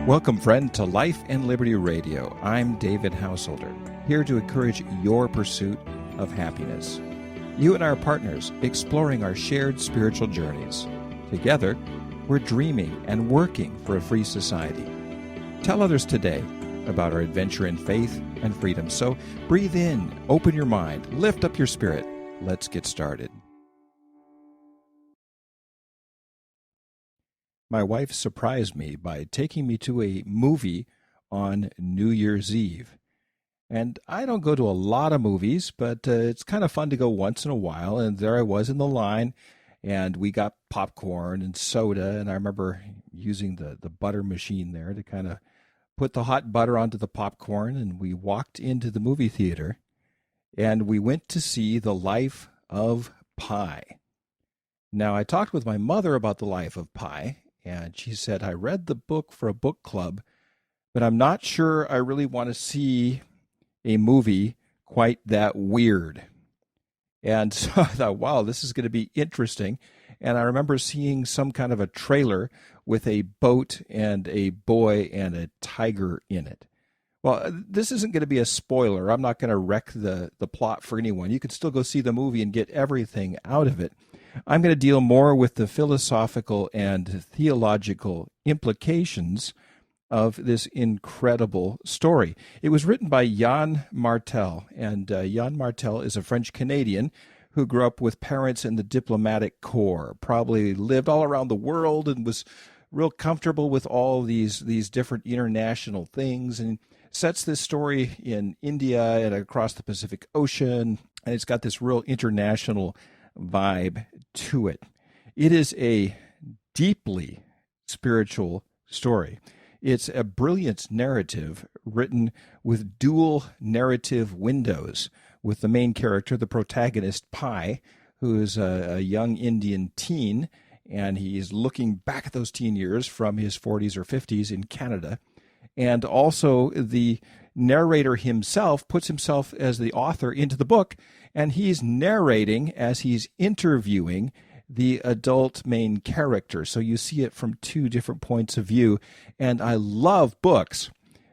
Welcome, friend, to Life and Liberty Radio. I'm David Householder, here to encourage your pursuit of happiness. You and I are partners, exploring our shared spiritual journeys. Together, we're dreaming and working for a free society. Tell others today about our adventure in faith and freedom. So breathe in, open your mind, lift up your spirit. Let's get started. My wife surprised me by taking me to a movie on New Year's Eve. And I don't go to a lot of movies, but it's kind of fun to go once in a while. And there I was in the line, and we got popcorn and soda. And I remember using the butter machine there to kind of put the hot butter onto the popcorn. And we walked into the movie theater, and we went to see The Life of Pi. Now, I talked with my mother about The Life of Pi, and she said, I read the book for a book club, but I'm not sure I really want to see a movie quite that weird. And so I thought, wow, this is going to be interesting. And I remember seeing some kind of a trailer with a boat and a boy and a tiger in it. Well, this isn't going to be a spoiler. I'm not going to wreck the plot for anyone. You can still go see the movie and get everything out of it. I'm going to deal more with the philosophical and theological implications of this incredible story. It was written by Yann Martel, and Yann Martel is a French-Canadian who grew up with parents in the diplomatic corps, probably lived all around the world and was real comfortable with all these different international things, and sets this story in India and across the Pacific Ocean, and it's got this real international vibe to it. It is a deeply spiritual story. It's a brilliant narrative written with dual narrative windows, with the main character, the protagonist, Pi, who is a young Indian teen, and he's looking back at those teen years from his 40s or 50s in Canada. And also the narrator himself puts himself as the author into the book, and he's narrating as he's interviewing the adult main character. So you see it from two different points of view. And I love books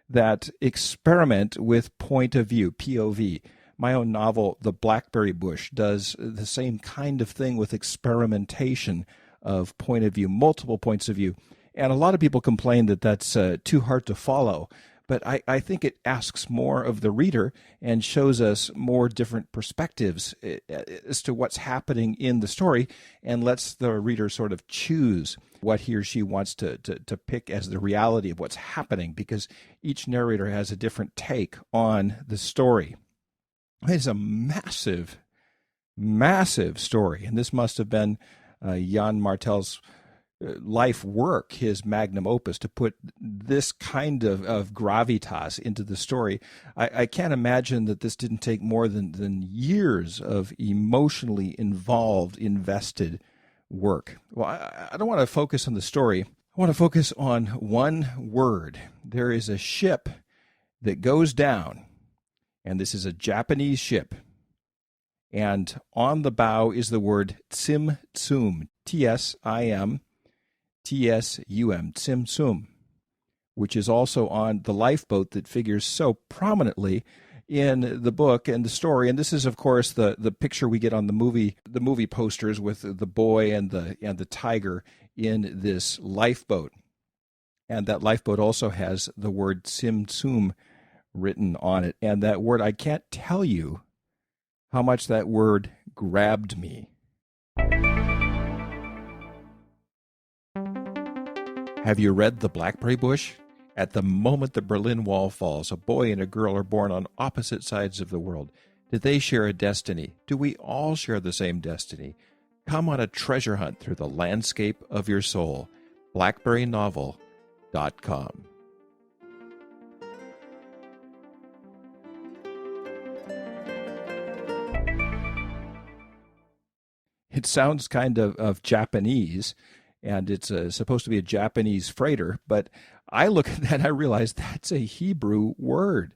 that experiment with point of view, POV. My own novel, The Blackberry Bush, does the same kind of thing with experimentation of point of view, multiple points of view. And a lot of people complain that that's too hard to follow. But I think it asks more of the reader and shows us more different perspectives as to what's happening in the story, and lets the reader sort of choose what he or she wants to pick as the reality of what's happening, because each narrator has a different take on the story. It's a massive, massive story, and this must have been Yann Martel's life work, his magnum opus, to put this kind of gravitas into the story. I can't imagine that this didn't take more than years of emotionally involved, invested work. Well, I don't want to focus on the story. I want to focus on one word. There is a ship that goes down, and this is a Japanese ship. And on the bow is the word Tsimtsum, Tsimtsum, Tsimtsum, which is also on the lifeboat that figures so prominently in the book and the story. And this is, of course, the picture we get on the movie posters with the boy and the tiger in this lifeboat. And that lifeboat also has the word Tsimtsum written on it. And that word, I can't tell you how much that word grabbed me. Have you read The Blackberry Bush? At the moment the Berlin Wall falls, a boy and a girl are born on opposite sides of the world. Do they share a destiny? Do we all share the same destiny? Come on a treasure hunt through the landscape of your soul. BlackberryNovel.com. It sounds kind of Japanese, and it's supposed to be a Japanese freighter, but I look at that and I realize that's a Hebrew word.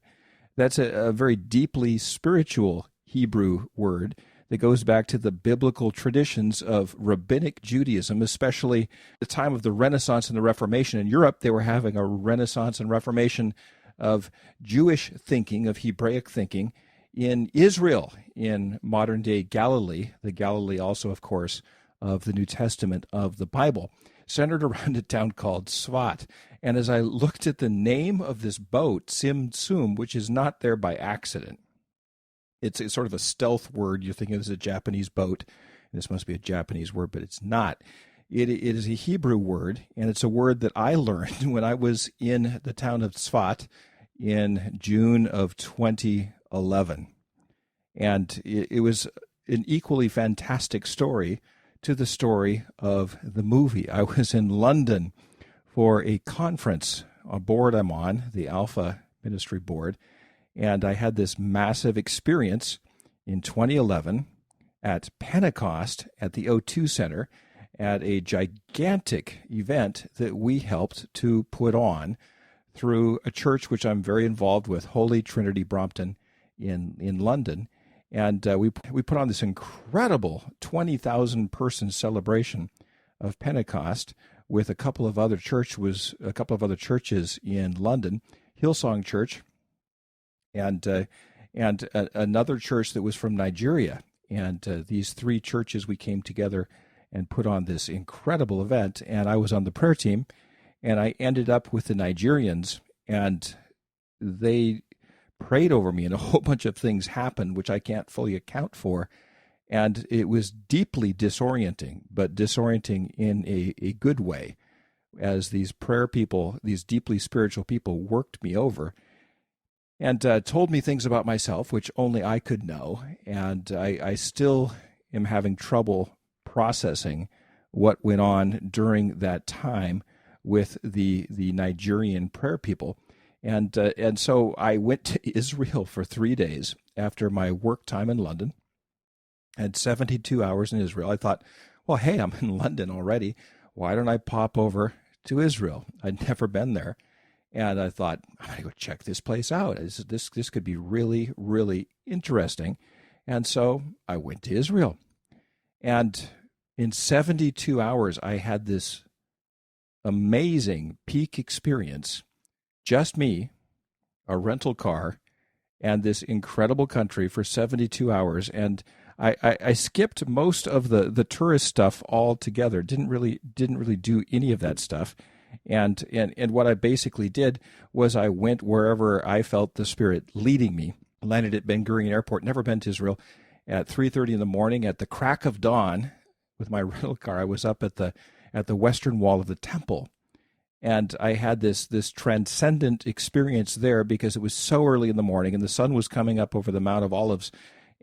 That's a very deeply spiritual Hebrew word that goes back to the biblical traditions of rabbinic Judaism, especially the time of the Renaissance and the Reformation. In Europe, they were having a Renaissance and Reformation of Jewish thinking, of Hebraic thinking. In Israel, in modern-day Galilee, the Galilee also, of course, of the New Testament of the Bible, centered around a town called Tzfat. And as I looked at the name of this boat, Tsimtsum, which is not there by accident, it's sort of a stealth word. You're thinking this is a Japanese boat. This must be a Japanese word, but it's not. It is a Hebrew word, and it's a word that I learned when I was in the town of Tzfat in June of 2011. And it was an equally fantastic story to the story of the movie. I was in London for a conference. A board I'm on, the Alpha Ministry Board, and I had this massive experience in 2011 at Pentecost at the O2 Center at a gigantic event that we helped to put on through a church which I'm very involved with, Holy Trinity Brompton in London. And we put on this incredible 20,000 person celebration of Pentecost with a couple of other churches in London, Hillsong Church, and another church that was from Nigeria. And these three churches, we came together and put on this incredible event. And I was on the prayer team, and I ended up with the Nigerians, and they prayed over me, and a whole bunch of things happened which I can't fully account for. And it was deeply disorienting, but disorienting in a good way, as these prayer people, these deeply spiritual people, worked me over and told me things about myself which only I could know. And I still am having trouble processing what went on during that time with the Nigerian prayer people. And so I went to Israel for 3 days after my work time in London. I had 72 hours in Israel. I thought, well, hey, I'm in London already. Why don't I pop over to Israel? I'd never been there. And I thought, I'm going to go check this place out. This could be really, really interesting. And so I went to Israel. And in 72 hours, I had this amazing peak experience. Just me, a rental car, and this incredible country for 72 hours. And I skipped most of the tourist stuff altogether. Didn't really do any of that stuff. And what I basically did was I went wherever I felt the Spirit leading me. Landed at Ben Gurion Airport. Never been to Israel. At 3:30 in the morning, at the crack of dawn, with my rental car, I was up at the western wall of the temple. And I had this transcendent experience there because it was so early in the morning and the sun was coming up over the Mount of Olives.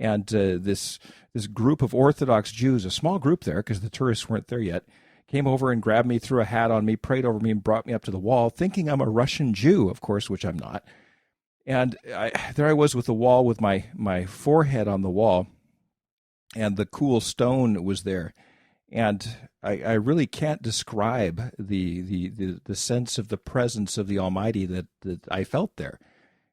And this group of Orthodox Jews, a small group there because the tourists weren't there yet, came over and grabbed me, threw a hat on me, prayed over me, and brought me up to the wall, thinking I'm a Russian Jew, of course, which I'm not. And there I was with the wall, with my forehead on the wall, and the cool stone was there. And I really can't describe the sense of the presence of the Almighty that I felt there.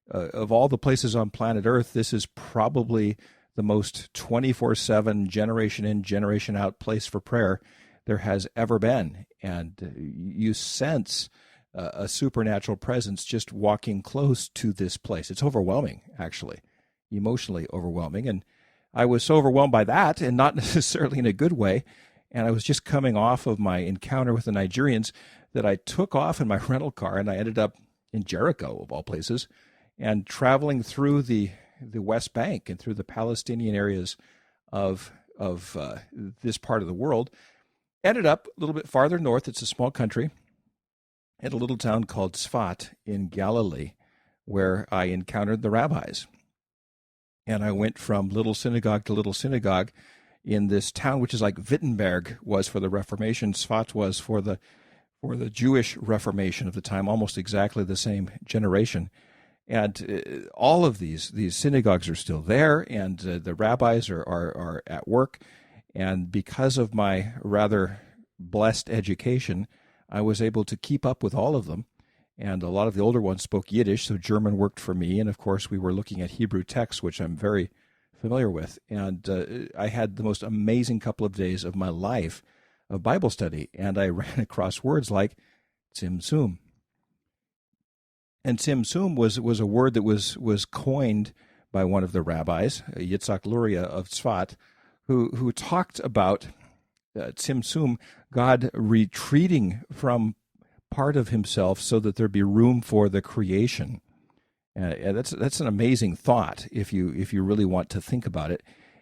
Of all the places on planet Earth, this is probably the most 24/7, generation in, generation out place for prayer there has ever been. And you sense a supernatural presence just walking close to this place. It's overwhelming, actually, emotionally overwhelming. And I was so overwhelmed by that, and not necessarily in a good way. And I was just coming off of my encounter with the Nigerians that I took off in my rental car, and I ended up in Jericho, of all places, and traveling through the West Bank and through the Palestinian areas of this part of the world. Ended up a little bit farther north. It's a small country, at a little town called Tzfat in Galilee, where I encountered the rabbis. And I went from little synagogue to little synagogue in this town, which is like Wittenberg was for the Reformation, Tzfat was for the Jewish Reformation of the time, almost exactly the same generation. And all of these synagogues are still there, and the rabbis are at work. And because of my rather blessed education, I was able to keep up with all of them. And a lot of the older ones spoke Yiddish, so German worked for me. And of course, we were looking at Hebrew texts, which I'm very familiar with. And I had the most amazing couple of days of my life of Bible study, and I ran across words like Tsimtsum. And Tsimtsum was a word that was coined by one of the rabbis, Yitzhak Luria of Tzfat, who talked about Tsimtsum, God retreating from part of himself so that there be room for the creation. That's an amazing thought if you really want to think about it.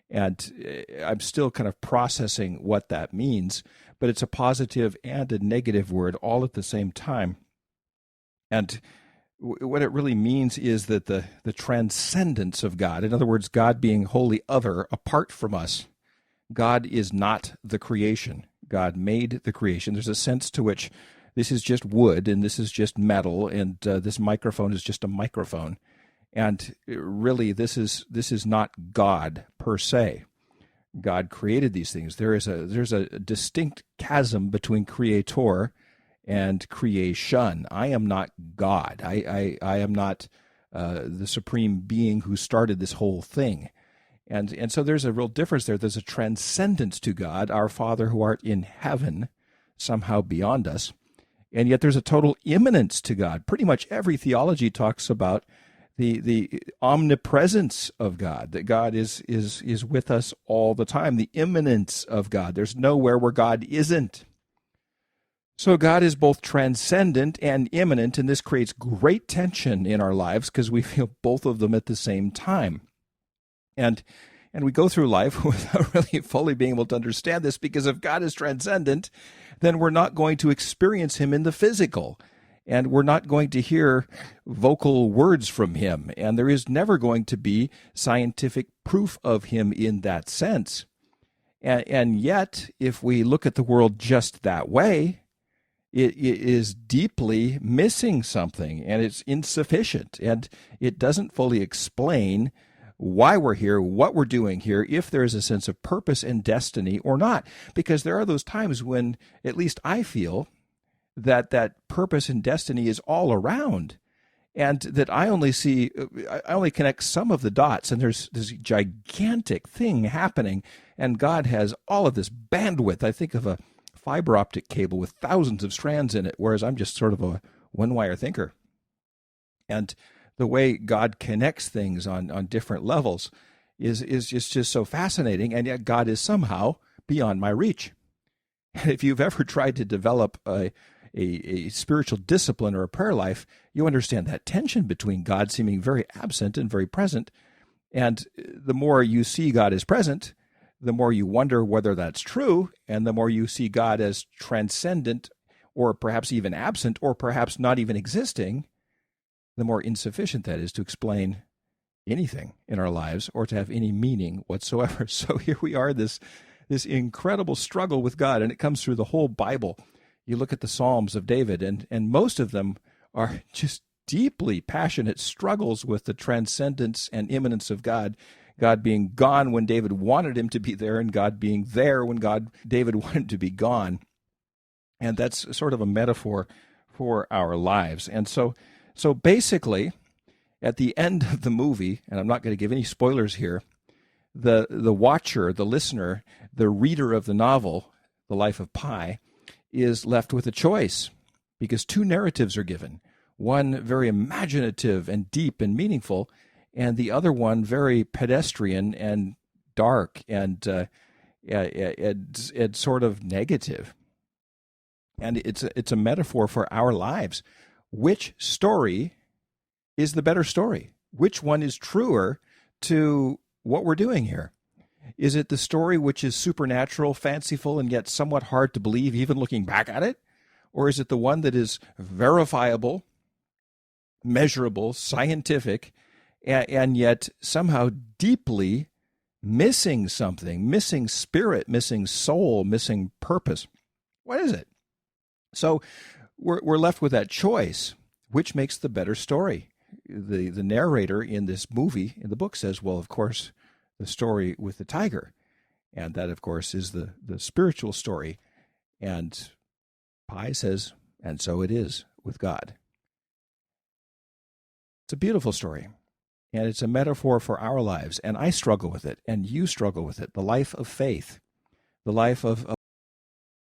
And I'm still kind of processing what that means, but it's a positive and a negative word all at the same time. And what it really means is that the transcendence of God, in other words, God being wholly other, apart from us. God is not the creation. God made the creation. There's a sense to which this is just wood and this is just metal and this microphone is just a microphone. And really, this is not God per se. God created these things. There's a distinct chasm between creator and creation. I am not God. I am not the supreme being who started this whole thing. And so there's a real difference there. There's a transcendence to God, our Father who art in heaven, somehow beyond us. And yet there's a total immanence to God. Pretty much every theology talks about the omnipresence of God, that God is with us all the time, the immanence of God. There's nowhere where God isn't. So God is both transcendent and immanent, and this creates great tension in our lives because we feel both of them at the same time. And we go through life without really fully being able to understand this, because if God is transcendent, then we're not going to experience him in the physical, and we're not going to hear vocal words from him, and there is never going to be scientific proof of him in that sense. And yet, if we look at the world just that way, it is deeply missing something, and it's insufficient, and it doesn't fully explain why we're here, what we're doing here, if there is a sense of purpose and destiny or not. Because there are those times when, at least I feel, that purpose and destiny is all around, and that I only connect some of the dots, and there's this gigantic thing happening, and God has all of this bandwidth. I think of a fiber optic cable with thousands of strands in it, whereas I'm just sort of a one-wire thinker. And the way God connects things on different levels is just so fascinating, and yet God is somehow beyond my reach. And if you've ever tried to develop a spiritual discipline or a prayer life, you understand that tension between God seeming very absent and very present. And the more you see God as present, the more you wonder whether that's true, and the more you see God as transcendent, or perhaps even absent, or perhaps not even existing, the more insufficient that is to explain anything in our lives or to have any meaning whatsoever. So here we are, this incredible struggle with God, and it comes through the whole Bible. You look at the Psalms of David, and most of them are just deeply passionate struggles with the transcendence and immanence of God. God being gone when David wanted him to be there, and God being there when David wanted him to be gone. And that's sort of a metaphor for our lives. And so basically, at the end of the movie, and I'm not going to give any spoilers here, the watcher, the listener, the reader of the novel, The Life of Pi, is left with a choice, because two narratives are given. One very imaginative and deep and meaningful, and the other one very pedestrian and dark and sort of negative. And it's a metaphor for our lives. Which story is the better story? Which one is truer to what we're doing here? Is it the story which is supernatural, fanciful, and yet somewhat hard to believe even looking back at it? Or is it the one that is verifiable, measurable, scientific, and yet somehow deeply missing something, missing spirit, missing soul, missing purpose? What is it? So we're left with that choice. Which makes the better story? The narrator in this movie, in the book, says, well, of course, the story with the tiger. And that, of course, is the spiritual story. And Pi says, and so it is with God. It's a beautiful story. And it's a metaphor for our lives. And I struggle with it, and you struggle with it. The life of faith, the life of